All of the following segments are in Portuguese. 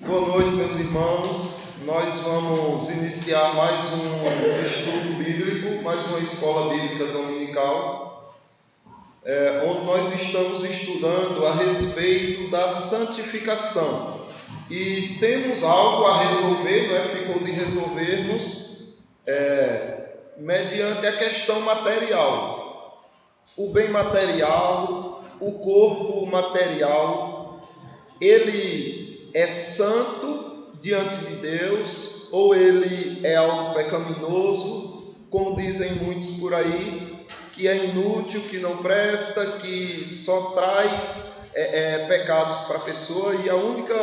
Boa noite, meus irmãos. Nós vamos iniciar mais um estudo bíblico, mais uma escola bíblica dominical, onde nós estamos estudando a respeito da santificação. E temos algo a resolver, ficou de resolvermos mediante a questão material. O bem material, o corpo material, ele é santo diante de Deus ou ele é algo pecaminoso, como dizem muitos por aí, que é inútil, que não presta, que só traz pecados para a pessoa, e a única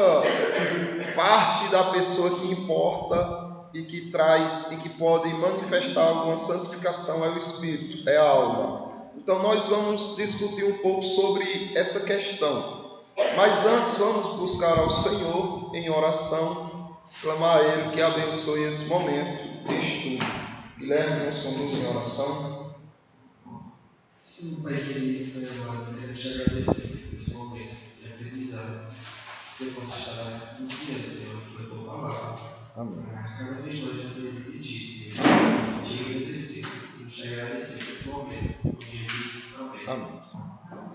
parte da pessoa que importa e que traz e que pode manifestar alguma santificação é o espírito, é a alma. Então nós vamos discutir um pouco sobre essa questão. Mas antes vamos buscar ao Senhor em oração, clamar a Ele que abençoe esse momento de estudo. Guilherme, nos conduz em oração. Sim, Pai querido, Pai amado, queremos te agradecer por esse momento de aprendizado. Que eu possa estar nos guiando, Senhor, pela tua palavra. Amém. Cada vez mais eu pedir, Senhor, te agradecer. Queremos te agradecer por esse momento. Em Jesus, amém. Amém.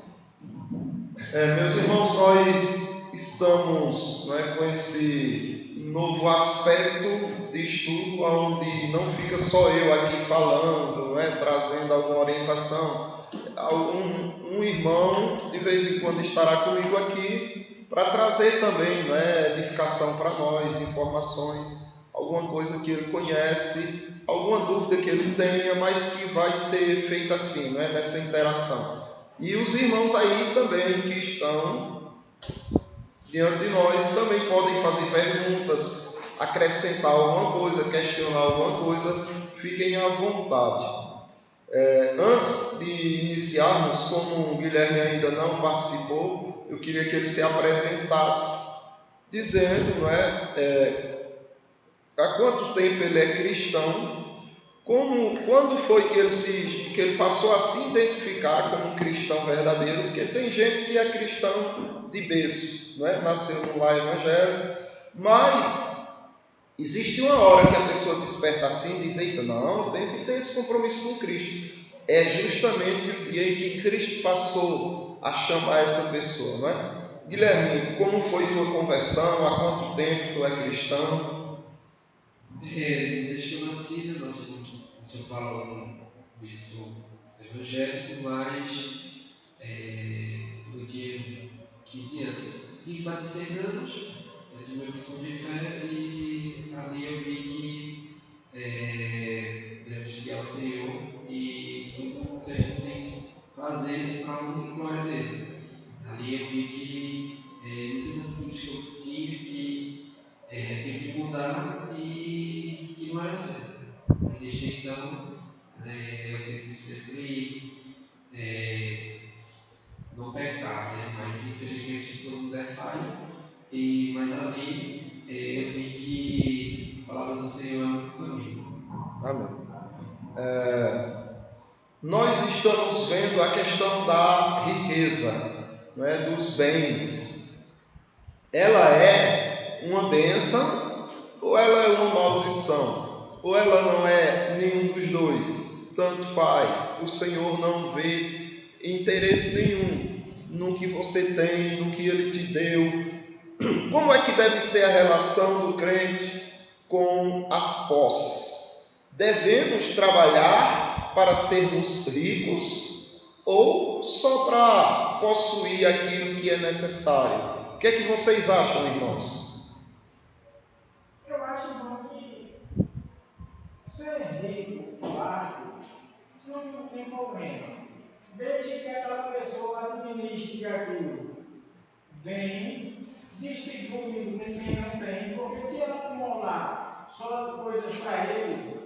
Meus irmãos, nós estamos com esse novo aspecto de estudo, onde não fica só eu aqui falando, trazendo alguma orientação. Um irmão de vez em quando estará comigo aqui para trazer também edificação para nós, informações, alguma coisa que ele conhece, alguma dúvida que ele tenha, mas que vai ser feita assim, nessa interação. E os irmãos aí também que estão diante de nós também podem fazer perguntas, acrescentar alguma coisa, questionar alguma coisa, fiquem à vontade. Antes de iniciarmos, como o Guilherme ainda não participou, eu queria que ele se apresentasse, dizendo há quanto tempo ele é cristão, quando foi que ele passou a se identificar como um cristão verdadeiro, porque tem gente que é cristão de berço, nasceu no lar evangélico, mas existe uma hora que a pessoa desperta assim e diz: eita, não, eu tenho que ter esse compromisso com Cristo. É justamente o dia em que Cristo passou a chamar essa pessoa, Guilherme, como foi tua conversão? Há quanto tempo tu é cristão? Desde que eu nasci, o senhor falou no isso evangélico, mas eu tinha 15 anos, 15 para 16 anos, eu tive uma missão de fé e ali eu vi que devemos seguir ao Senhor e tudo que a gente tem que fazer para a honra e glória dele. Ali eu vi que muitas atitudes que eu tive que tive que mudar e que não era certo. Desde então, eu tento sempre não pecar, mas infelizmente todo mundo é falho. Mas ali eu vi que a palavra do Senhor é o único caminho. Amém. Nós estamos vendo a questão da riqueza, dos bens. Ela é uma bênção ou ela é uma maldição? Ou ela não é nenhum dos dois? Tanto faz. O Senhor não vê interesse nenhum no que você tem, no que Ele te deu. Como é que deve ser a relação do crente com as posses? Devemos trabalhar para sermos ricos ou só para possuir aquilo que é necessário? O que é que vocês acham, irmãos? Eu acho, irmão, que ser rico, farto, não tem problema. Desde que aquela pessoa administre aquilo bem, distribuindo com quem não tem, porque se ela acumular só coisas para ele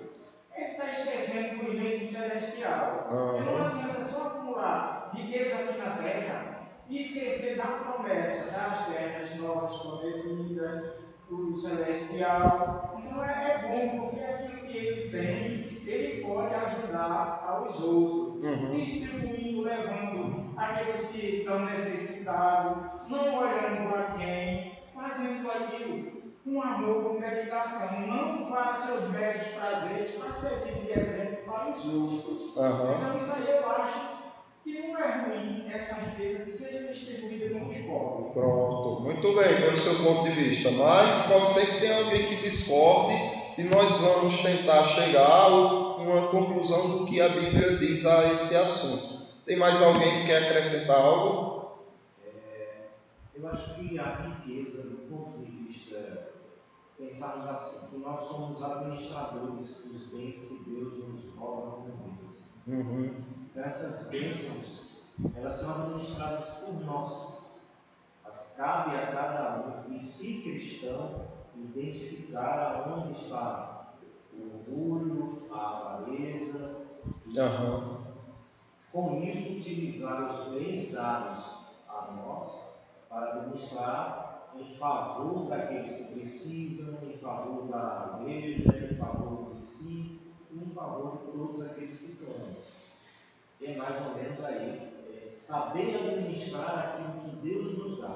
está esquecendo do reino celestial. Não adianta só acumular riqueza aqui na terra e esquecer da promessa das terras novas prometidas, do celestial. Então é bom, porque aquilo que ele tem, ele pode ajudar aos outros, distribuindo, levando aqueles que estão necessitados, não olhando para quem, fazendo aquilo com amor, com dedicação, não para seus belos prazeres, para servir de exemplo para os outros. Então isso aí eu acho que não é ruim essa riqueza que seja distribuída com os pobres. Pronto, muito bem, pelo seu ponto de vista, mas pode ser que tenha alguém que discorde e nós vamos tentar chegar a uma conclusão do que a Bíblia diz a esse assunto. Tem mais alguém que quer acrescentar algo? Eu acho que a riqueza, do ponto de vista, pensarmos assim, que nós somos administradores dos bens que Deus nos roga como bênção. Então essas bênçãos, elas são administradas por nós. Mas cabe a cada um, e se cristão, identificar aonde está o orgulho, a avareza, com isso utilizar os bens dados a nós para administrar em favor daqueles que precisam, em favor da igreja, em favor de si, e em favor de todos aqueles que clamam. É mais ou menos aí, saber administrar aquilo que Deus nos dá.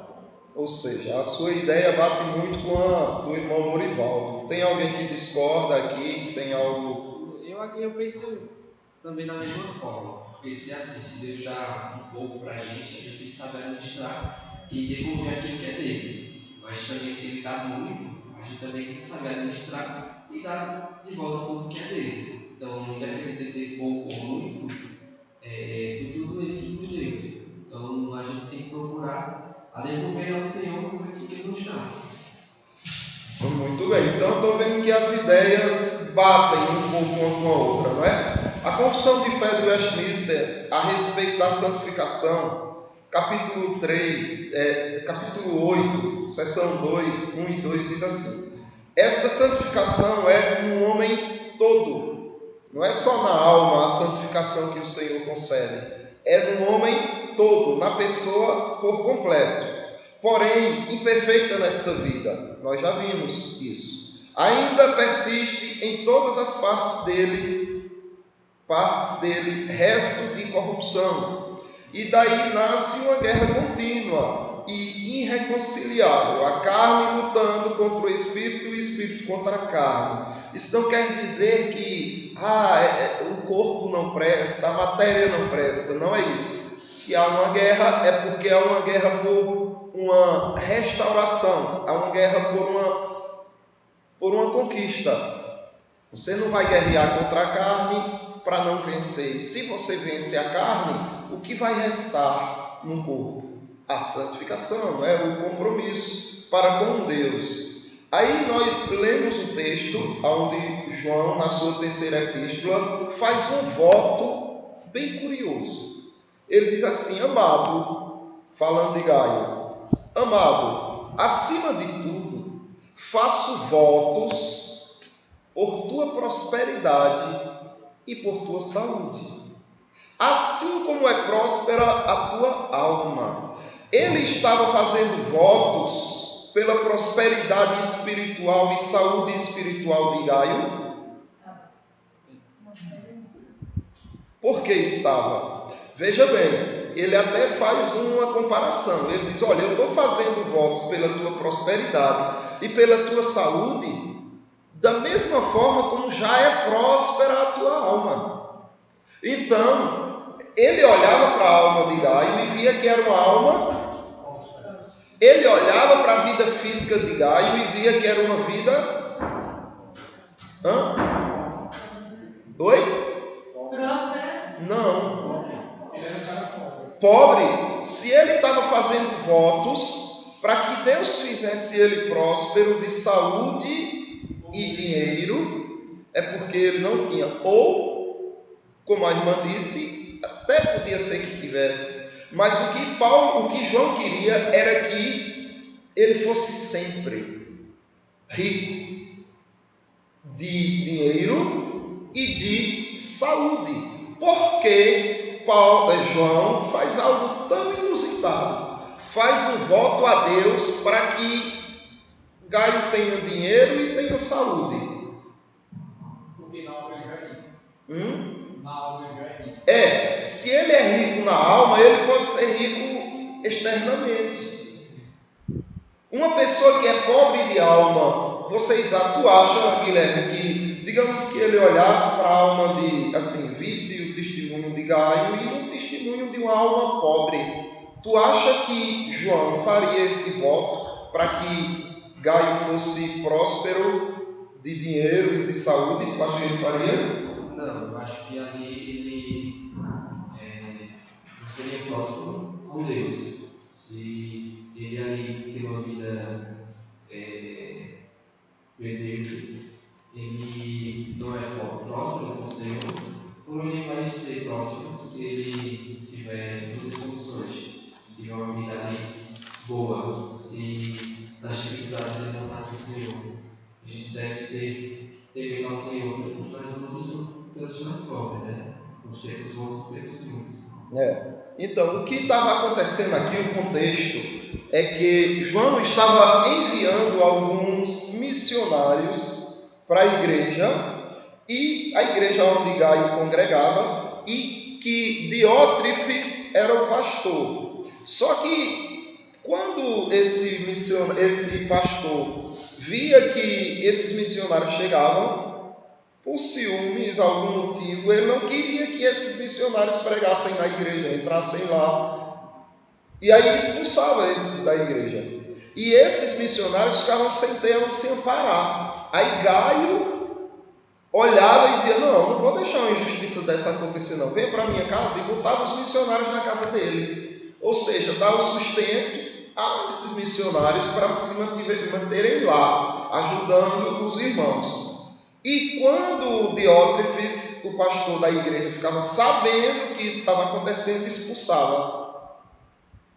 Ou seja, a sua ideia bate muito com a do irmão Lorivaldo. Tem alguém que discorda aqui, que tem algo... Eu penso também da mesma forma. Porque se assim, se Deus dá um pouco para a gente tem que saber administrar e devolver aquilo que é dele. Mas também se ele dá muito, a gente também tem que saber administrar e dar de volta tudo que é dele. Então, independente de ter pouco ou muito, foi tudo ele que nos deu. Então, a gente tem que procurar a devolver ao Senhor aquilo que ele nos dá. Muito bem, então estou vendo que as ideias batem um pouco uma com a outra, não é? A Confissão de Fé de Westminster a respeito da santificação, capítulo 8, seção 2, 1 e 2 diz assim: esta santificação é um homem todo, não é só na alma a santificação que o Senhor concede, é no homem todo, na pessoa por completo. Porém, imperfeita nesta vida, nós já vimos isso, ainda persiste em todas as partes dele, resto de corrupção, e daí nasce uma guerra contínua e irreconciliável, a carne lutando contra o espírito e o espírito contra a carne. Isso não quer dizer que o corpo não presta, a matéria não presta, não é isso. Se há uma guerra, é porque há uma guerra por uma restauração, há uma guerra por uma conquista. Você não vai guerrear contra a carne para não vencer. Se você vencer a carne, o que vai restar no corpo? A santificação, o compromisso para com Deus. Aí nós lemos o texto onde João, na sua terceira epístola, faz um voto bem curioso. Ele diz assim: amado, falando de Gaio, amado, acima de tudo, faço votos por tua prosperidade e por tua saúde, assim como é próspera a tua alma. Ele estava fazendo votos pela prosperidade espiritual e saúde espiritual de Gaio. Por que estava? Veja bem, ele até faz uma comparação. Ele diz: olha, eu estou fazendo votos pela tua prosperidade e pela tua saúde, da mesma forma como já é próspera a tua alma. Então, ele olhava para a alma de Gaio e via que era uma alma. Ele olhava para a vida física de Gaio e via que era uma vida. Oi? Próspera? Não. Pobre. Se ele estava fazendo votos para que Deus fizesse ele próspero de saúde e dinheiro, é porque ele não tinha. Ou, como a irmã disse, até podia ser que tivesse. Mas o que João queria era que ele fosse sempre rico de dinheiro e de saúde. Porque João faz algo tão inusitado. Faz um voto a Deus para que Gaio tenha dinheiro e tenha saúde. Porque na alma ele já é rico. Na alma ele já é rico. Se ele é rico na alma, ele pode ser rico externamente. Uma pessoa que é pobre de alma, tu acha, Guilherme, que, digamos que ele olhasse para a alma de, assim, visse o testemunho de Gaio e o testemunho de uma alma pobre, tu acha que João faria esse voto para que Gaio fosse próspero de dinheiro e de saúde? Tu acha que ele faria? Não, eu acho que ali ele não seria próximo com Deus. Se ele ali tem uma vida medíocre, ele não é próximo com o Senhor, como ele vai ser próximo se ele tiver todas as condições de ter uma vida ali boa, se nas dificuldades ele não está com o Senhor? A gente deve ser temer ao Senhor, mas outras mais fortes, né? Os tempos bons, os tempos ruins. Então, o que estava acontecendo aqui, o contexto, é que João estava enviando alguns missionários para a igreja, e a igreja onde Gaio congregava, e que Diótrefes era o pastor. Só que quando esse pastor via que esses missionários chegavam, por ciúmes, algum motivo, ele não queria que esses missionários pregassem na igreja, entrassem lá, e aí expulsava esses da igreja. E esses missionários ficavam sem ter onde se amparar. Aí Gaio olhava e dizia: não vou deixar uma injustiça dessa acontecer não, venha para minha casa, e botava os missionários na casa dele. Ou seja, dava o sustento a esses missionários para se manterem lá, ajudando os irmãos. E quando Diótrefes, o pastor da igreja, ficava sabendo que isso estava acontecendo, expulsava.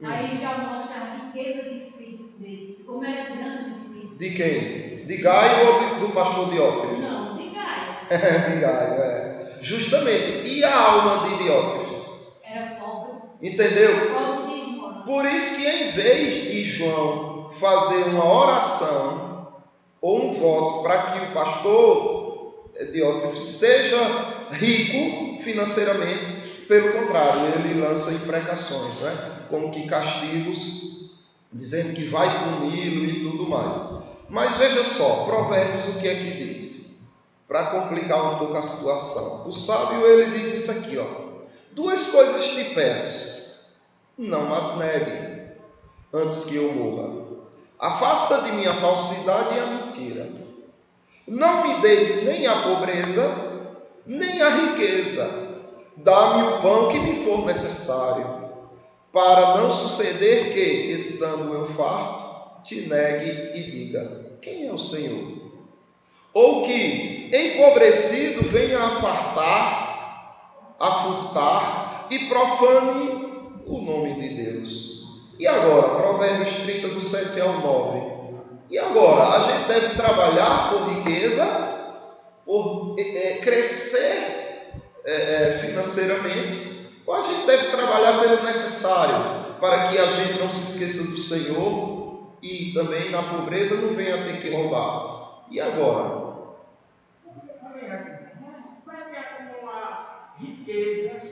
Aí já mostra a riqueza do espírito dele, como era grande o espírito. De quem? De Gaio ou do pastor Diótrefes? Não, de Gaio. De Gaio, Justamente. E a alma de Diótrefes? Era pobre. Entendeu? Pobre de esmola. Por isso que em vez de João fazer uma oração ou um voto para que o pastor Diótrefes seja rico financeiramente, pelo contrário, ele lança imprecações, né? Como que castigos, dizendo que vai puni-lo e tudo mais. Mas veja só, Provérbios o que é que diz? Para complicar um pouco a situação. O sábio, ele diz isso aqui, ó: 2 coisas te peço, não as negue, antes que eu morra. Afasta de mim a falsidade e a mentira. Não me deis nem a pobreza, nem a riqueza. Dá-me o pão que me for necessário, para não suceder que, estando eu farto, te negue e diga: quem é o Senhor? Ou que, empobrecido, venha a furtar e profane o nome de Deus. E agora, Provérbios 30, do 7 ao 9. E agora, a gente deve trabalhar por riqueza, por crescer financeiramente, ou a gente deve trabalhar pelo necessário, para que a gente não se esqueça do Senhor e também na pobreza não venha ter que roubar. E agora? Vai me acumular riquezas,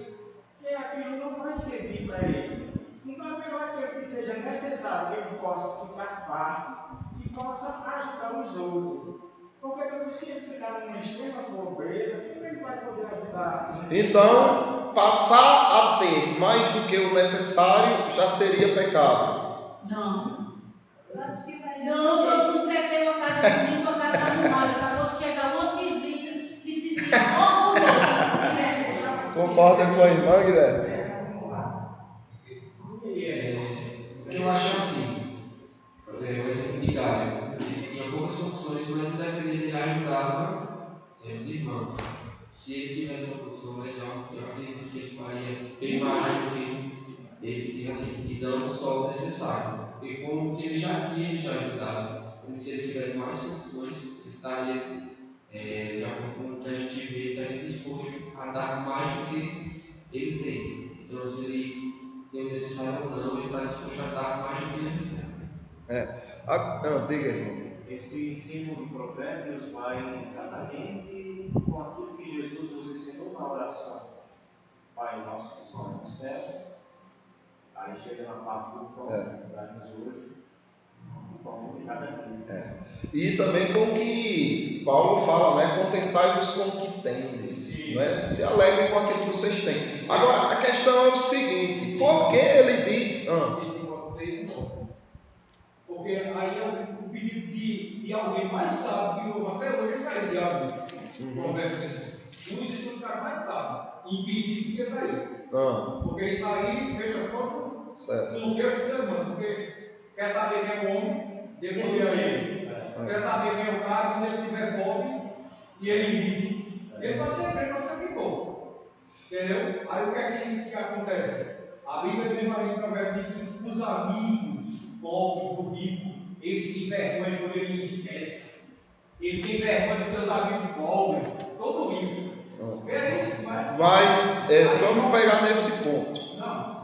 que aquilo não vai servir para ele. Então é melhor que seja necessário que ele possa ficar farto e possa ajudar os outros. Porque se ele ficar numa extrema pobreza, como ele vai poder ajudar? Então, passar a ter mais do que o necessário já seria pecado. Não. Eu acho que vai. Não, todo mundo quer ter uma casa bonita, uma casa arrumada. Acabou de chegar uma visita, se sentir orgulhoso. Concorda com a irmã, Guilherme? Eu acho assim, o exemplo de Gaio, ele tinha poucas condições, mas independente ele ajudava os irmãos. Se ele tivesse uma condição melhor, eu acredito que ele faria bem mais do que ele tinha ali, e não só o necessário. Porque como que ele já tinha, ele já ajudava. Como se ele tivesse mais condições, ele estaria, de acordo com o que a gente vê, ele estaria disposto a dar mais do que ele tem. Então, se ele tem o necessário ou não, ele está disposto a dar mais do que ele recebe. Diga, irmão. Esse ensino de Provérbios vai exatamente com aquilo que Jesus nos ensinou na oração. Pai nosso que estás no céu. Aí chega na parte do pão, dá-nos hoje. E também com o que Paulo fala, né? Contentai-vos com o que tendes, né? Se alegrem com aquilo que vocês têm. Agora, a questão é o seguinte: por que ele diz? Porque aí é o pedido de alguém mais sábio, que até hoje sai de alguém. Um instituto cara mais sábio, impedir que sair. Porque isso aí fecha todo no Deus do ser humano. Porque quer saber quem é o homem, depois ele. Quer saber quem é o cara, quando ele tiver pobre e ele vive. Ele pode ser bem, pode ser bom. Entendeu? Aí o que é que acontece? A Bíblia mesmo ali no provérbio diz que os amigos pobres do rico, eles têm vergonha quando ele enriquece. Ele tem vergonha dos seus amigos pobres, todo rico. Mas vamos pegar nesse ponto. Não,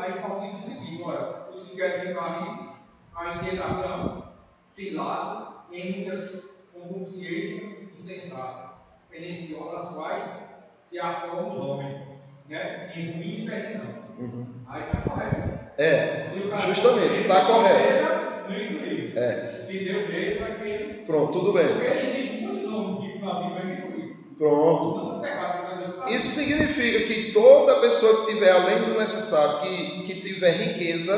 aí Paulo diz o seguinte: olha, os que querem ficar ricos, a tentação, cilada, em muitas concupiscência insensata, tendenciosa, as quais se afogam os homens, né? Em ruim e perdição. Aí está correto. Justamente, está correto. Que deu meio para que ele. Pronto, tudo bem. Porque existe muitos homens na Bíblia que pronto. Isso significa que toda pessoa que tiver além do necessário, que tiver riqueza,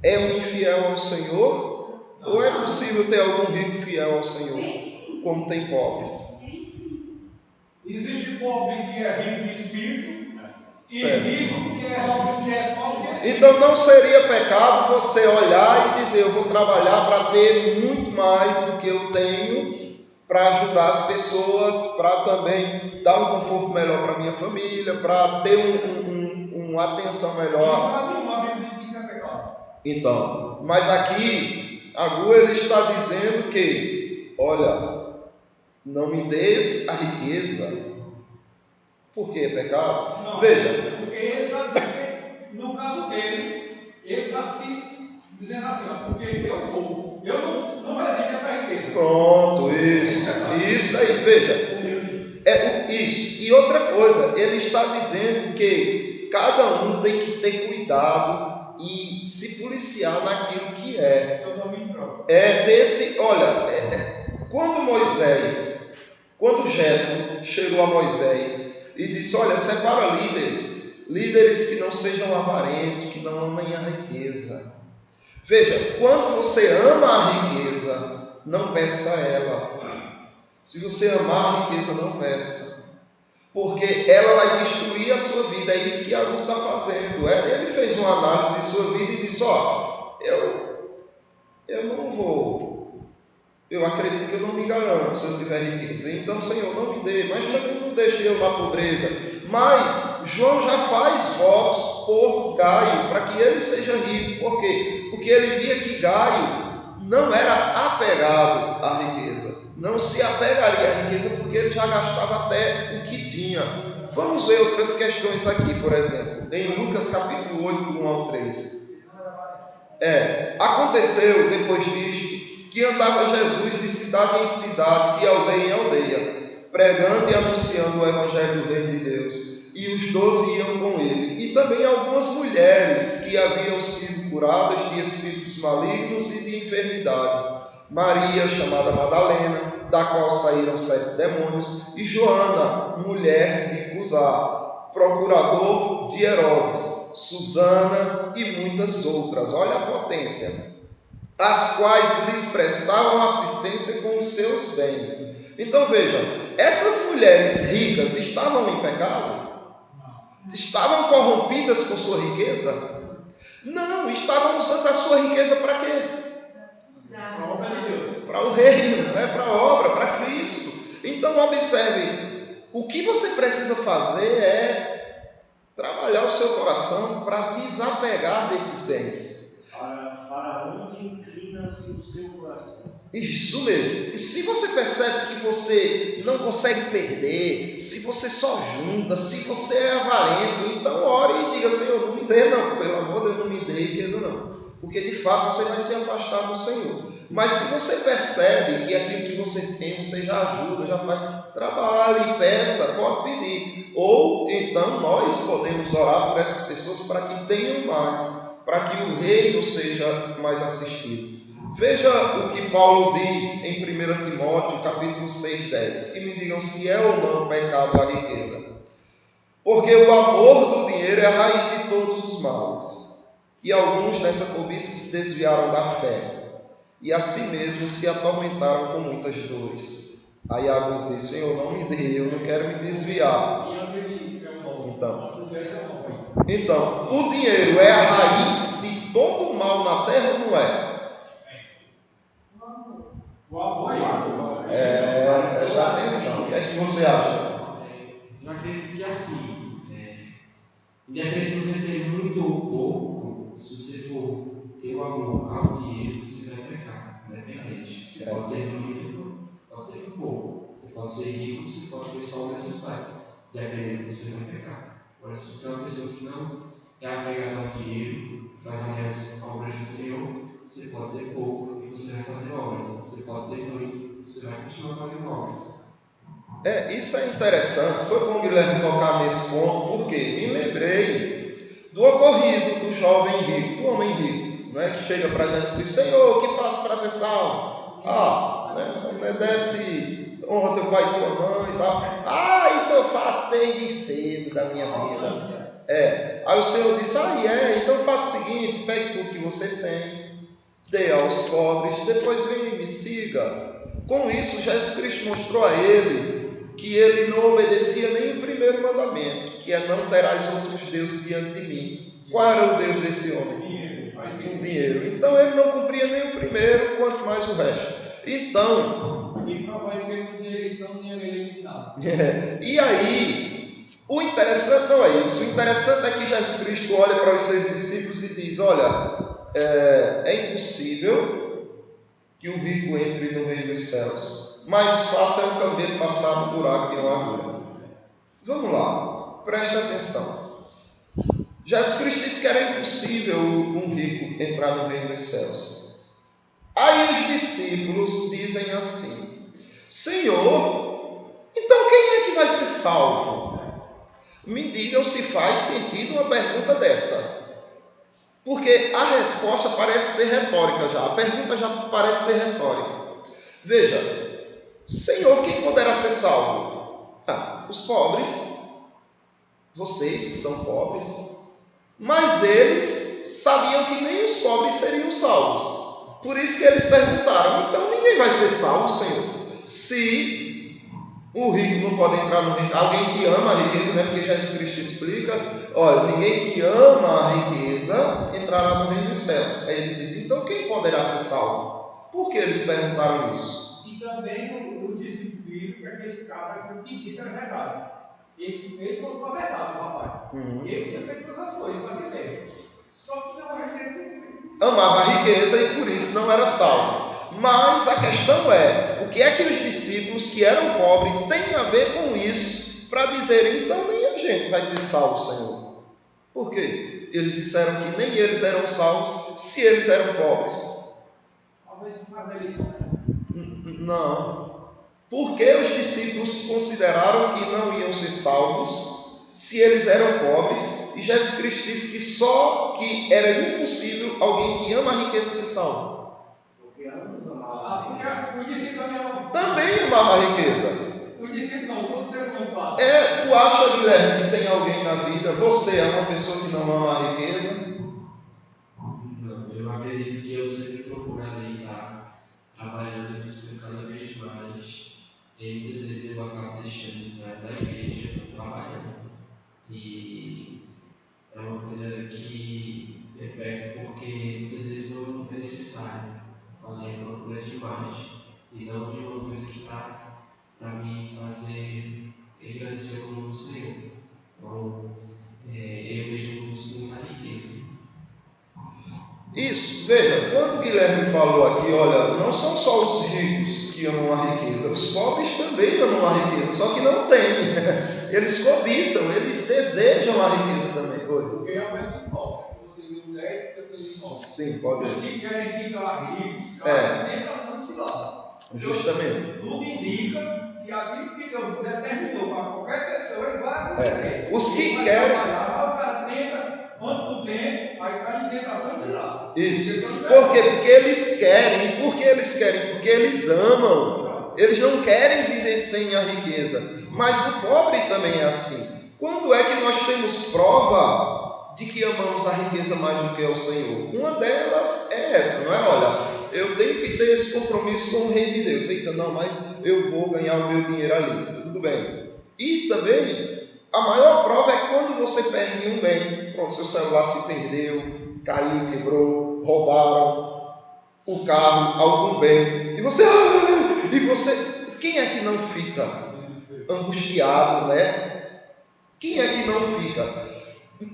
é um infiel ao Senhor? Ou é possível ter algum rico fiel ao Senhor? Como tem pobres? Existe pobre que é rico de espírito. Certo. E rico que é pobre de espírito. Então não seria pecado você olhar e dizer: eu vou trabalhar para ter muito mais do que eu tenho, para ajudar as pessoas, para também dar um conforto melhor para a minha família, para ter uma atenção melhor. Então, mas aqui, ele está dizendo que, olha, não me des a riqueza. Por que é pecado? Não, veja. Porque ele está dizendo, no caso dele, ele está se dizendo assim: porque eu não resisto essa riqueza. Pronto, isso aí, veja. Isso. E outra coisa, ele está dizendo que cada um tem que ter cuidado e se policiar naquilo que é. Quando Jetro chegou a Moisés e disse: olha, separa líderes que não sejam avarentos, que não amem a riqueza. Veja, quando você ama a riqueza, não peça ela. Se você amar a riqueza, não peça, porque ela vai destruir a sua vida. É isso que Agur está fazendo. Ele fez uma análise de sua vida e disse: eu não vou, eu acredito que eu não me garanto se eu tiver riqueza, então Senhor, não me dê, mas também não deixe eu na pobreza. Mas João já faz votos por Gaio, para que ele seja rico. Por quê? Porque ele via que Gaio não era apegado à riqueza, não se apegaria à riqueza, porque ele já gastava até o que tinha. Vamos ver outras questões aqui, por exemplo, em Lucas capítulo 8, do 1 ao 3. Aconteceu depois disto que andava Jesus de cidade em cidade, de aldeia em aldeia, pregando e anunciando o evangelho do reino de Deus, e os 12 iam com ele, e também algumas mulheres que haviam sido curadas de espíritos malignos e de enfermidades: Maria, chamada Madalena, da qual saíram 7 demônios, e Joana, mulher de Cusá, procurador de Herodes, Susana e muitas outras. Olha a potência, as quais lhes prestavam assistência com os seus bens. Então vejam, essas mulheres ricas estavam em pecado? Estavam corrompidas com sua riqueza? Não, estavam usando a sua riqueza para quê? Para o reino, para a obra, para Cristo. Então observe, o que você precisa fazer é trabalhar o seu coração para desapegar desses bens. Para onde inclina-se o seu coração? Isso mesmo. E se você percebe que você não consegue perder, se você só junta, se você é avarento, então ore e diga: Senhor, não me dê não, pelo amor de Deus, não me dê riqueza não, porque de fato você vai se afastar do Senhor. Mas se você percebe que aquilo que você tem, você já ajuda, já faz, trabalhe, peça, pode pedir. Ou então nós podemos orar por essas pessoas para que tenham mais, para que o reino seja mais assistido. Veja o que Paulo diz em 1 Timóteo, capítulo 6:10. E me digam se é ou não pecado a riqueza. Porque o amor do dinheiro é a raiz de todos os males. E alguns nessa cobiça se desviaram da fé. E a si mesmos se atormentaram com muitas dores. Aí Iago diz: Senhor, não me dê, eu não quero me desviar. Então, o dinheiro é a raiz de todo o mal na terra ou não é? Presta atenção. O que é que você acha? Eu acredito que assim, independente de você ter muito ou pouco, se você for ter o amor ao dinheiro, você vai pecar, independente. Você pode ter muito, pode ter pouco. Você pode ser rico, você pode ter só o necessário. Independente, você vai pecar. Agora, se você é uma pessoa que não é apegada ao dinheiro, faz as obras do Senhor, você pode ter pouco e você vai fazer obras. Você pode ter muito, você vai continuar fazendo obras. Isso é interessante. Foi bom Guilherme tocar nesse ponto, porque me lembrei do ocorrido do jovem rico, do homem rico, né, que chega para Jesus e diz: Senhor, o que faço para ser salvo? Obedece, honra teu pai e tua mãe e tal. Isso eu faço desde cedo da minha vida. Aí o Senhor disse: então faça o seguinte, pegue tudo que você tem, dê aos pobres, depois vem e me siga. Com isso, Jesus Cristo mostrou a ele que ele não obedecia nem o primeiro mandamento, que é: não terás outros deuses diante de mim. Qual era o Deus desse homem? O dinheiro. Então ele não cumpria nem o primeiro, quanto mais o resto. Então, e aí, o interessante não é isso. O interessante é que Jesus Cristo olha para os seus discípulos e diz: olha, é impossível que o rico entre no reino dos céus. Mais fácil é o camelo passar no buraco de uma agulha. Vamos lá, preste atenção. Jesus Cristo disse que era impossível um rico entrar no reino dos céus. Aí os discípulos dizem assim: Senhor, então quem é que vai ser salvo? Me digam se faz sentido uma pergunta dessa. Porque a resposta parece ser retórica já. A pergunta já parece ser retórica. Veja, Senhor, quem poderá ser salvo? Os pobres. Vocês que são pobres. Mas eles sabiam que nem os pobres seriam salvos. Por isso que eles perguntaram: então ninguém vai ser salvo, Senhor? Se o rico não pode entrar no reino, alguém que ama a riqueza, né? Porque Jesus Cristo explica: olha, ninguém que ama a riqueza entrará no reino dos céus. Aí ele diz: então quem poderá ser salvo? Por que eles perguntaram isso? E também o discípulo viu que aquele cara que disse era verdade. Ele contou a verdade, o rapaz. Ele tinha feito todas as coisas, fazia bem. Só que não era ele. Amava a riqueza e por isso não era salvo. Mas a questão é: o que é que os discípulos que eram pobres têm a ver com isso para dizerem: então nem a gente vai ser salvo, Senhor? Por quê? Eles disseram que nem eles eram salvos se eles eram pobres. Talvez mais eles. Não. Porque os discípulos consideraram que não iam ser salvos se eles eram pobres, e Jesus Cristo disse que só que era impossível alguém que ama a riqueza ser salvo. Também amava a riqueza. Os discípulos não, todo ser humano. Tu acha, Guilherme, que tem alguém na vida? Você é uma pessoa que não ama a riqueza? Não, eu acredito que eu sempre procurarei estar trabalhando isso cada vez mais. E muitas vezes eu acabo deixando de estar da igreja trabalhando. E é uma coisa que eu pego porque muitas vezes não é necessário. É uma coisa demais. E não de uma coisa que está para me fazer engrandecer o nome do Senhor. Então, eu mesmo busco muita riqueza. Isso, veja, quando o Guilherme falou aqui, olha, não são só os ricos que amam a riqueza, os pobres também amam a riqueza, só que não têm. Eles cobiçam, eles desejam a riqueza também. Porque é uma pessoa pobre, você não tem, porque você não. Sim, pode ser. Os que querem ficar ricos, tentação se lá. Justamente. Tudo indica que aquilo que Deus determinou para qualquer pessoa, ele vai acontecer. Os que querem. O cara tenta, Quando tu tem, aí está em tentação de tirar. Isso. Por quê? Porque eles querem. Por que eles querem? Porque eles amam. Eles não querem viver sem a riqueza. Mas o pobre também é assim. Quando é que nós temos prova de que amamos a riqueza mais do que o Senhor? Uma delas é essa, não é? Olha, eu tenho que ter esse compromisso com o reino de Deus. Eita, não, mas eu vou ganhar o meu dinheiro ali. Tudo bem. E também, a maior prova é quando você perde um bem. Pronto, seu celular se perdeu, caiu, quebrou, roubaram o carro, algum bem. E você, quem é que não fica angustiado, né? Quem é que não fica?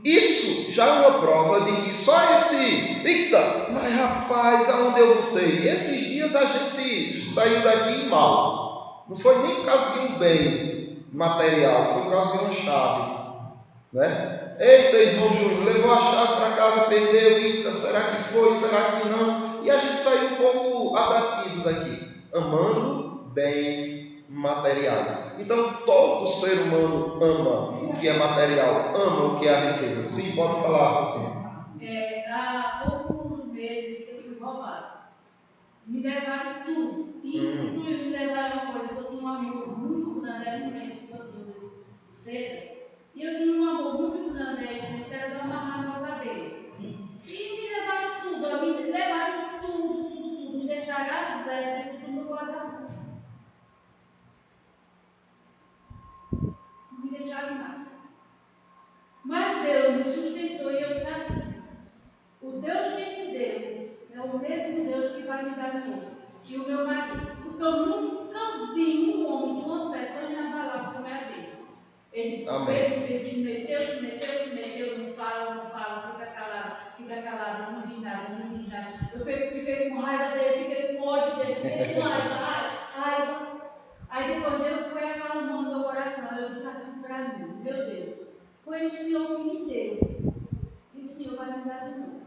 Isso já é uma prova de que só esse... Eita, mas rapaz, aonde eu botei? Esses dias a gente saiu daqui mal. Não foi nem por causa de um bem material, foi por causa de uma chave, né? Eita, irmão Júnior, levou a chave para casa, perdeu. Eita, será que foi? Será que não? E a gente saiu um pouco abatido daqui, amando bens materiais. Então, todo ser humano ama o que é material, ama o que é a riqueza. Sim, pode falar. Há poucos meses eu fui roubada. Me levaram tudo. Inclusive me levaram uma coisa, eu tinha um amor muito grande, era um mês que eu tinha cedo. E eu tinha um amor muito grande, era de amarrar meu cabelo. E me levaram tudo, me levaram tudo, me deixaram a zero dentro do meu guarda-roupa. Não me deixaram nada. Mas Deus me sustentou e eu disse assim: o Deus que me deu é o mesmo Deus que vai me dar de novo. E o meu marido. Porque eu nunca vi um homem de uma fé tão inabalável como é a dele. Ele se meteu, não fala, fica calado, não vi nada. Eu fiquei com raiva dele, fiquei com ódio dele, fiquei com raiva. Aí depois Deus foi acalmando meu coração. Eu disse assim para mim: meu Deus, foi o Senhor que me deu. E o Senhor vai me dar de novo.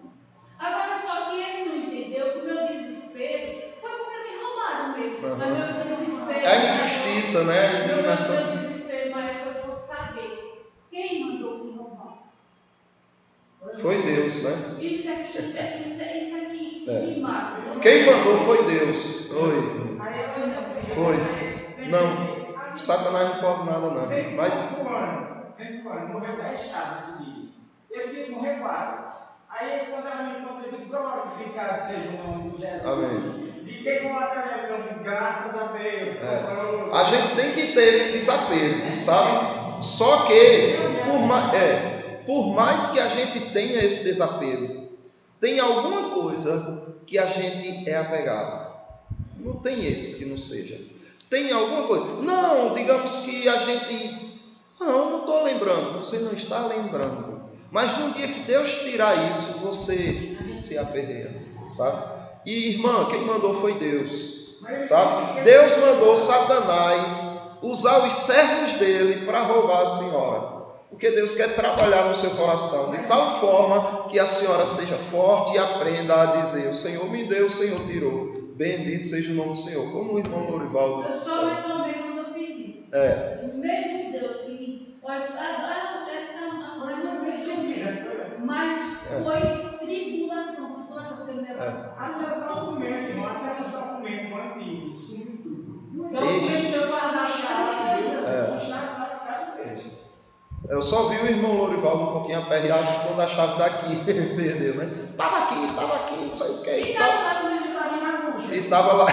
Agora, só que ele não entendeu que o meu desespero foi porque me roubaram mesmo. Mas meu desespero. É a injustiça, né? A indignação. Meu desespero maior foi por saber quem mandou me roubar. Foi Deus, né? Isso aqui me mata. Quem mandou foi Deus. Foi. Não, Satanás não pode nada, não. Mas... morreu 10 estados esse dia. Eu fiquei morrer 4. Aí quando ela me encontra aqui, glorificado seja o nome de Jesus. Amém. Liguei com a televisão, graças a Deus. A gente tem que ter esse desapego, sabe? Só que, por mais que a gente tenha esse desapego, tem alguma coisa que a gente é apegado. Não tem esse que não seja. Tem alguma coisa. Não, digamos que a gente... Não, eu não estou lembrando. Você não está lembrando. Mas no dia que Deus tirar isso, você se aperreia, sabe? E irmã, quem mandou foi Deus, sabe? Deus mandou Satanás usar os servos dele para roubar a senhora. Porque Deus quer trabalhar no seu coração de tal forma que a senhora seja forte e aprenda a dizer: o Senhor me deu, o Senhor tirou. Bendito seja o nome do Senhor. Como o irmão Lorivaldo. Eu só reclamei quando eu fiz isso. O mesmo Deus que me... Mas foi tribulação que me levou. Até documento, até os documentos antigos. Documentos eu guardava Eu só vi o irmão Lorivaldo um pouquinho aperreado quando a chave daqui perdeu, né? Estava aqui, não sei o que. E estava lá.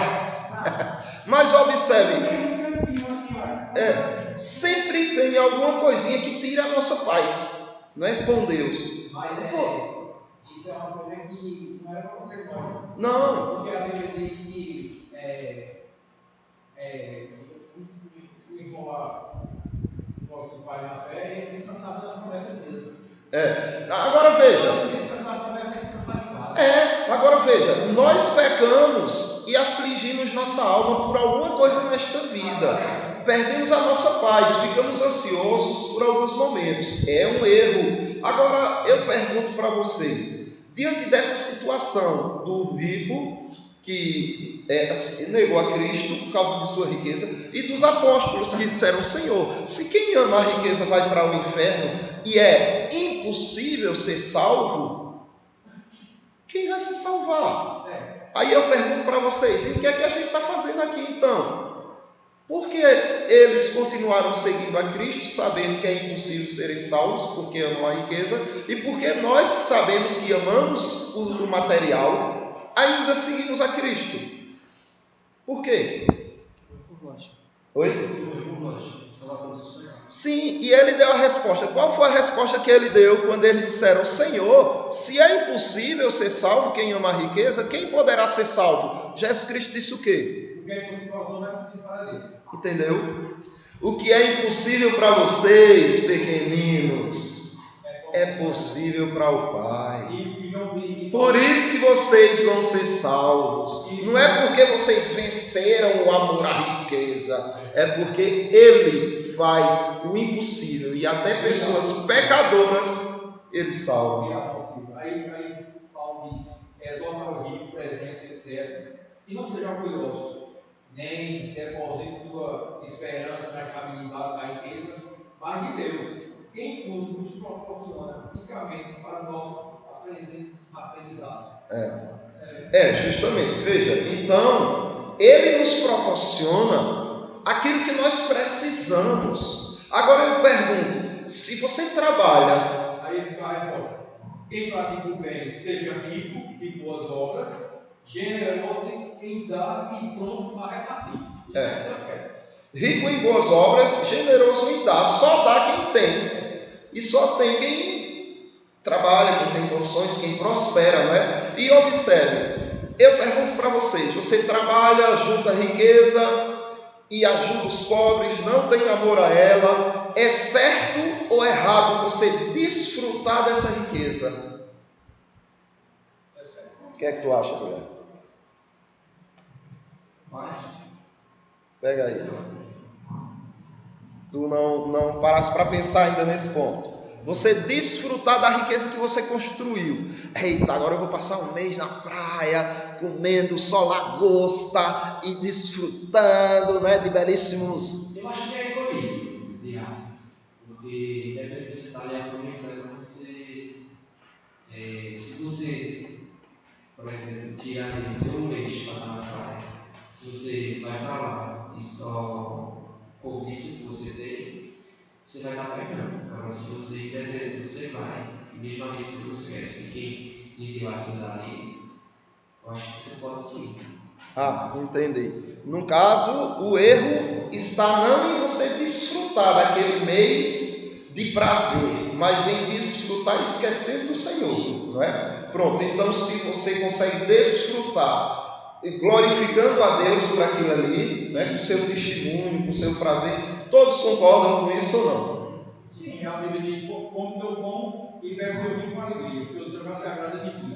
Mas observe, sempre tem alguma coisinha que tira a nossa paz, né, com Deus. Mas isso é uma coisa que não era para você não. Não. Porque a Bíblia diz que o irmão lá, nosso pai na fé, ele descansava das promessas de Deus. Agora veja. Agora veja, nós pecamos e afligimos nossa alma por alguma coisa nesta vida. Perdemos a nossa paz, ficamos ansiosos por alguns momentos. É um erro. Agora, eu pergunto para vocês, diante dessa situação do rico que negou a Cristo por causa de sua riqueza, e dos apóstolos que disseram: Senhor, se quem ama a riqueza vai para o inferno, e é impossível impossível ser salvo, quem vai se salvar? Aí eu pergunto para vocês, e o que é que a gente está fazendo aqui então? Porque eles continuaram seguindo a Cristo, sabendo que é impossível serem salvos, porque amam a riqueza, e porque nós sabemos que amamos o material, ainda seguimos a Cristo. Por quê? Oi? Sim, e ele deu a resposta. Qual foi a resposta que ele deu quando eles disseram: Senhor, se é impossível ser salvo quem ama a riqueza, quem poderá ser salvo? Jesus Cristo disse o quê? Entendeu? O que é impossível para vocês, pequeninos, é possível para o Pai. Por isso que vocês vão ser salvos. Não é porque vocês venceram o amor à riqueza, é porque Ele faz o impossível, e até pessoas pecadoras Ele salva. Aí Paulo diz: exorta o rico, por exemplo, etc. E não seja orgulhoso, nem deposite sua esperança na estabilidade da riqueza, mas de Deus, quem tudo nos proporciona ricamente para o nosso aprendizado. Justamente, veja, então Ele nos proporciona aquilo que nós precisamos. Agora eu pergunto, se você trabalha... Aí ele faz, quem pratica o bem, seja rico de boas obras, generoso em dar e pronto para repartir. Rico em boas obras, generoso em dar. Só dá quem tem. E só tem quem trabalha, quem tem condições, quem prospera, não é? E observe, eu pergunto para vocês, você trabalha, junta riqueza e ajuda os pobres, não tem amor a ela, é certo ou errado você desfrutar dessa riqueza? O que é que tu acha, mulher? Pega aí. Tu não parasse para pensar ainda nesse ponto. Você desfrutar da riqueza que você construiu. Eita, agora eu vou passar um mês na praia, comendo só lagosta e desfrutando, né, de belíssimos... Eu acho que é egoísmo, entre aspas. Porque depende de você estar ali aproveitando, se você, por exemplo, tirar o seu mês para estar na praia, se você vai para lá e só comer isso que você tem, você vai estar pegando. Agora, se você entender, você vai, e mesmo ali se você esquece de quem lhe deu aquilo ali, eu acho que você pode sim. Entendi. No caso, o erro está não em você desfrutar daquele mês de prazer, mas em desfrutar esquecendo do Senhor, não é? Pronto, então se você consegue desfrutar, glorificando a Deus por aquilo ali, né, com o seu testemunho, com o seu prazer, todos concordam com isso ou não? Sim, a Bíblia diz: come teu pão e bebe teu vinho com alegria, porque o Senhor vai se agradar de ti.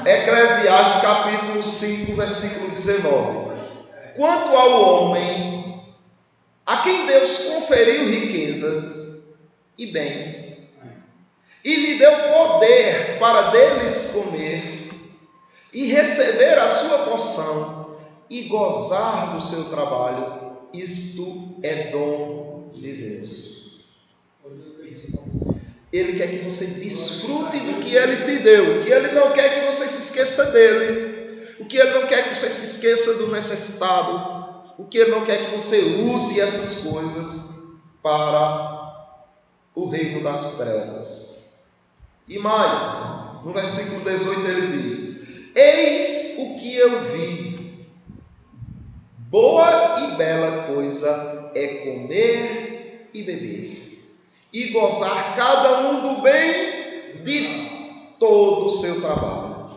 Eclesiastes capítulo 5, versículo 19. Quanto ao homem, a quem Deus conferiu riquezas e bens, e lhe deu poder para deles comer, e receber a sua porção, e gozar do seu trabalho, isto é dom de Deus. Ele quer que você desfrute do que Ele te deu, o que Ele não quer que você se esqueça dele, o que Ele não quer que você se esqueça do necessitado, o que Ele não quer que você use essas coisas para o reino das trevas. E mais, no versículo 18 ele diz: eis o que eu vi, boa e bela coisa é comer e beber, e gozar cada um do bem de todo o seu trabalho,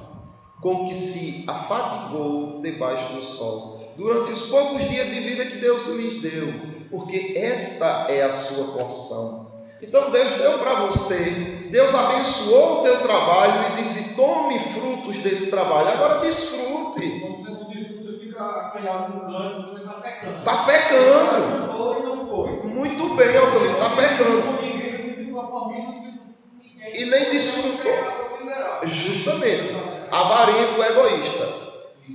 com que se afadigou debaixo do sol, durante os poucos dias de vida que Deus lhes deu, porque esta é a sua porção. Então Deus deu para você, Deus abençoou o teu trabalho e disse: tome frutos desse trabalho, agora desfrute. Quando você não desfruta, fica acanhado no canto, você está pecando. Está pecando. Não foi. Muito bem, Antônio, está pecando. E nem desfrutou. Justamente, avarento, egoísta.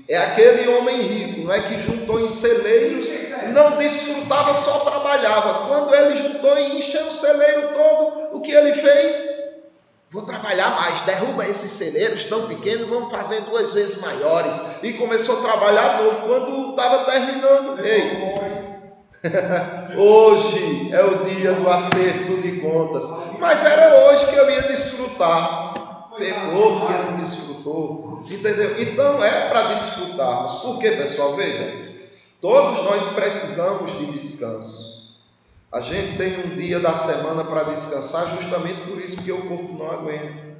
É aquele homem rico, não é, que juntou em celeiros não desfrutava, só trabalhava. Quando ele juntou e encheu o celeiro todo, o que ele fez? Vou trabalhar mais, derruba esses celeiros tão pequenos, vamos fazer 2 vezes maiores. E começou a trabalhar de novo. Quando estava terminando, ei, hoje é o dia do acerto de contas. Mas era hoje que eu ia desfrutar. Pegou porque não desfrutou. Entendeu? Então é para desfrutarmos. Por quê, pessoal? Veja, todos nós precisamos de descanso. A gente tem um dia da semana para descansar justamente por isso, porque o corpo não aguenta.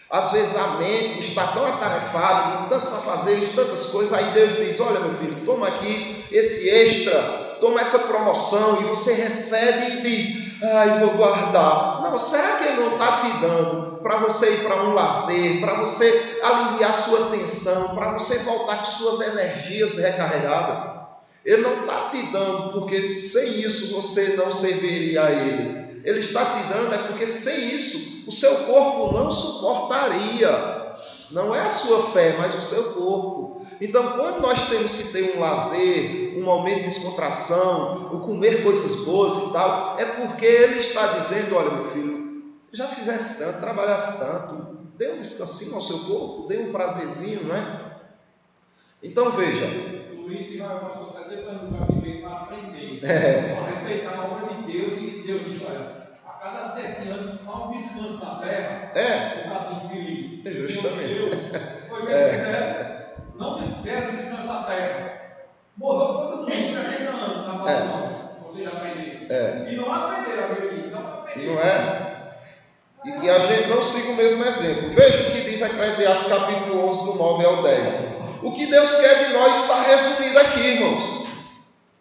Às vezes a mente está tão atarefada, de tantos afazeres, tantas coisas, aí Deus diz, olha meu filho, toma aqui esse extra, toma essa promoção, e você recebe e diz, ai, vou guardar. Não, será que Ele não está te dando para você ir para um lazer, para você aliviar sua tensão, para você voltar com suas energias recarregadas? Ele não está te dando porque sem isso você não serviria a Ele. Ele está te dando é porque sem isso o seu corpo não suportaria. Não é a sua fé, mas o seu corpo. Então, quando nós temos que ter um lazer, um momento de descontração, ou comer coisas boas e tal, é porque Ele está dizendo, olha meu filho, já fizesse tanto, trabalhasse tanto, dê um descansinho ao seu corpo, dê um prazerzinho, não é? Então, veja. Luiz que vai passar 70 anos para viver, para aprender, para respeitar a obra de Deus, e Deus diz, olha, a cada 7 anos há um descanso na terra, um bocadinho feliz. Justamente. Deus foi bem sincero, não quero descanso na terra. Morreu todo mundo, 70 anos na Babilônia, vocês aprenderam. E não aprenderam a Bíblia, não aprenderam. Não é? E que a gente não siga o mesmo exemplo. Veja o que diz Eclesiastes capítulo 11, do 9 ao 10. O que Deus quer de nós está resumido aqui, irmãos.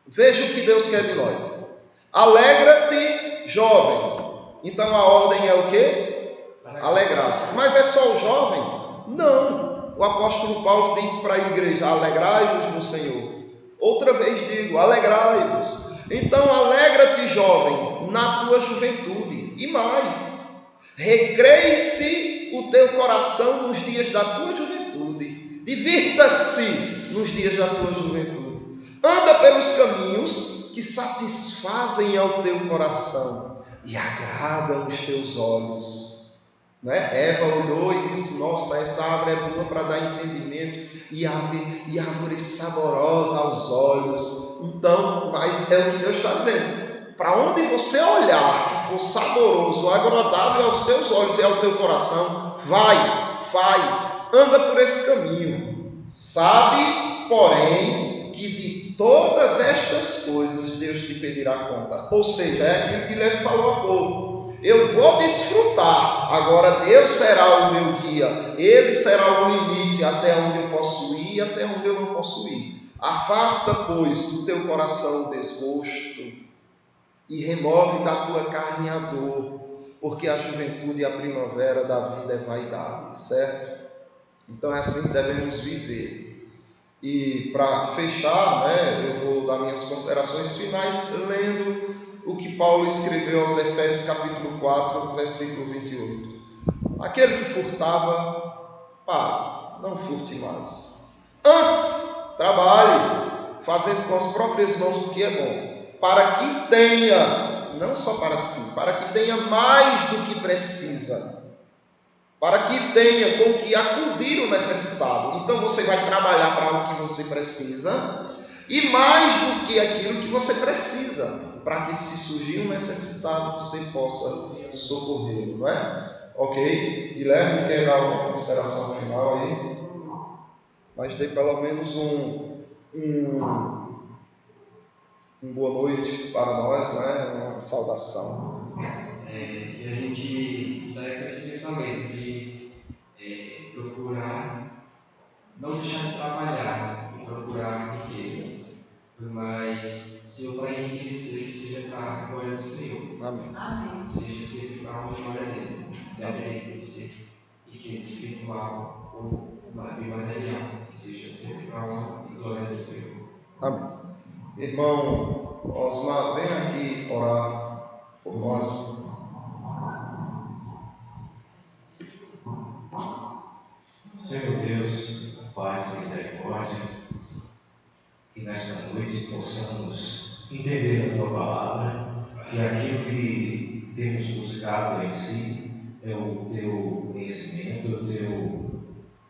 Veja o que Deus quer de nós. Alegra-te, jovem. Então a ordem é o quê? Alegrar-se. Mas é só o jovem? Não. O apóstolo Paulo diz para a igreja, alegrai-vos no Senhor. Outra vez digo, alegrai-vos. Então alegra-te, jovem, na tua juventude. E mais, recreie-se o teu coração nos dias da tua juventude. Divirta-se nos dias da tua juventude. Anda pelos caminhos que satisfazem ao teu coração e agradam os teus olhos. Né? Eva olhou e disse, nossa, essa árvore é boa para dar entendimento e árvore saborosa aos olhos. Então, mas é o que Deus está dizendo. Para onde você olhar que for saboroso, agradável aos teus olhos e ao teu coração, vai, faz, anda por esse caminho. Sabe, porém, que de todas estas coisas Deus te pedirá conta. Ou seja, é aquilo que Guilherme falou há pouco. Eu vou desfrutar, agora Deus será o meu guia. Ele será o limite até onde eu posso ir e até onde eu não posso ir. Afasta, pois, do teu coração o desgosto e remove da tua carne a dor, porque a juventude e a primavera da vida é vaidade, certo? Então é assim que devemos viver. E para fechar, eu vou dar minhas considerações finais lendo o que Paulo escreveu aos Efésios capítulo 4, versículo 28. Aquele que furtava, pare, não furte mais. Antes, trabalhe, fazendo com as próprias mãos o que é bom, para que tenha, não só para si, para que tenha mais do que precisa, para que tenha com que acudir o necessitado. Então você vai trabalhar para o que você precisa, e mais do que aquilo que você precisa, para que se surgir um necessitado, você possa socorrê-lo, não é? Ok? Guilherme quer dar uma consideração final aí? Mas dê pelo menos uma boa noite para nós, né? Uma saudação. Que a gente saia com esse pensamento de procurar não deixar de trabalhar e procurar riquezas, mas Senhor, para enriquecer, que seja para a glória do Senhor. Amém. Amém. Seja sempre para a honra e glória dele. Deve enriquecer riqueza espiritual ou material, que seja sempre para a honra e glória do Senhor. Amém. Irmão Osmar, vem aqui orar por nós. Senhor Deus, Pai de misericórdia, que nesta noite possamos entender a tua palavra, que aquilo que temos buscado em si é o teu conhecimento, o teu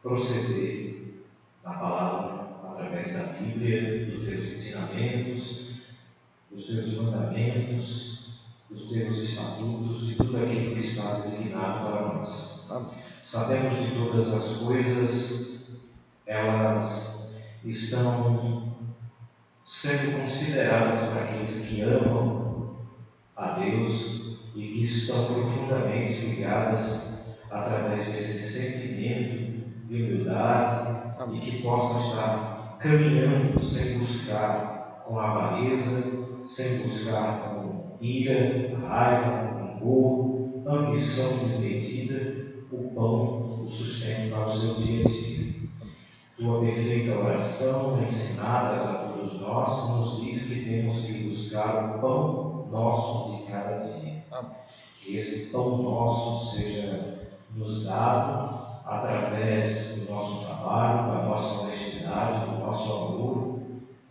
proceder na palavra, através da Bíblia, dos teus ensinamentos, dos teus mandamentos, dos teus estatutos, de tudo aquilo que está designado para nós. Amém. Sabemos de todas as coisas, elas estão sendo consideradas para aqueles que amam a Deus e que estão profundamente ligadas através desse sentimento de humildade e que possam estar caminhando sem buscar com avareza, sem buscar com ira, raiva, rancor, ambição desmedida, o pão, o sustento para o seu dia a dia. Tua perfeita oração, ensinadas a todos nós, nos diz que temos que buscar o pão nosso de cada dia. Amém. Que esse pão nosso seja nos dado através do nosso trabalho, da nossa honestidade, do nosso amor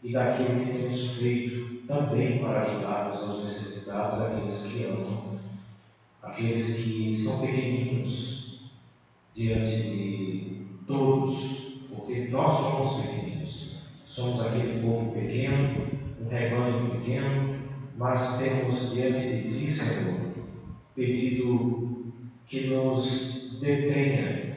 e daquilo que temos feito também para ajudarmos aos necessitados, aqueles que amam, aqueles que são pequeninos diante de todos, porque nós somos pequeninos, somos aquele povo pequeno, um rebanho pequeno, mas temos diante de Ti, Senhor, pedido que nos detenha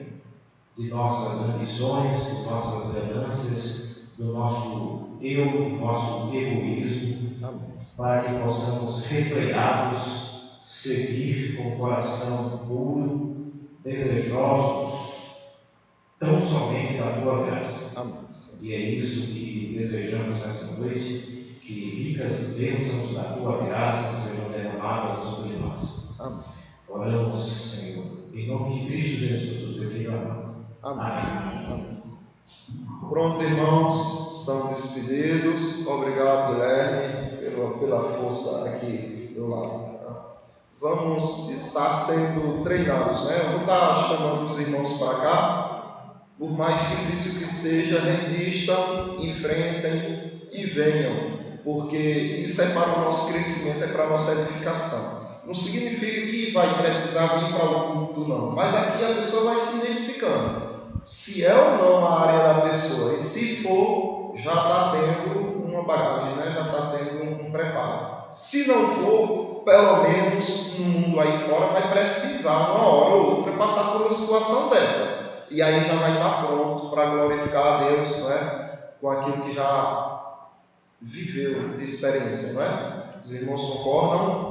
de nossas ambições, de nossas ganâncias, do nosso eu, do nosso egoísmo, Amém. para que possamos, refreados, seguir com o coração puro, desejosos tão somente da Tua graça. Amém. E é isso que desejamos nessa noite, que ricas bênçãos da Tua graça sejam derramadas sobre nós. Amém. Oramos, Senhor, em nome de Cristo Jesus, o Teu Filho amado. Amém. Amém. Pronto, irmãos, estão despedidos. Obrigado, Guilherme, pela força aqui do lado. Vamos estar sendo treinados, né? Eu vou estar chamando os irmãos para cá. Por mais difícil que seja, resistam, enfrentem e venham, porque isso é para o nosso crescimento, é para a nossa edificação. Não significa que vai precisar vir para o culto, não, mas aqui a pessoa vai se identificando. Se é ou não a área da pessoa, e se for, já está tendo uma bagagem, né? Já está tendo um preparo. Se não for, pelo menos no mundo aí fora vai precisar, uma hora ou outra, passar por uma situação dessa. E aí já vai estar pronto para glorificar a Deus, não é? Com aquilo que já viveu de experiência, não é? Os irmãos concordam?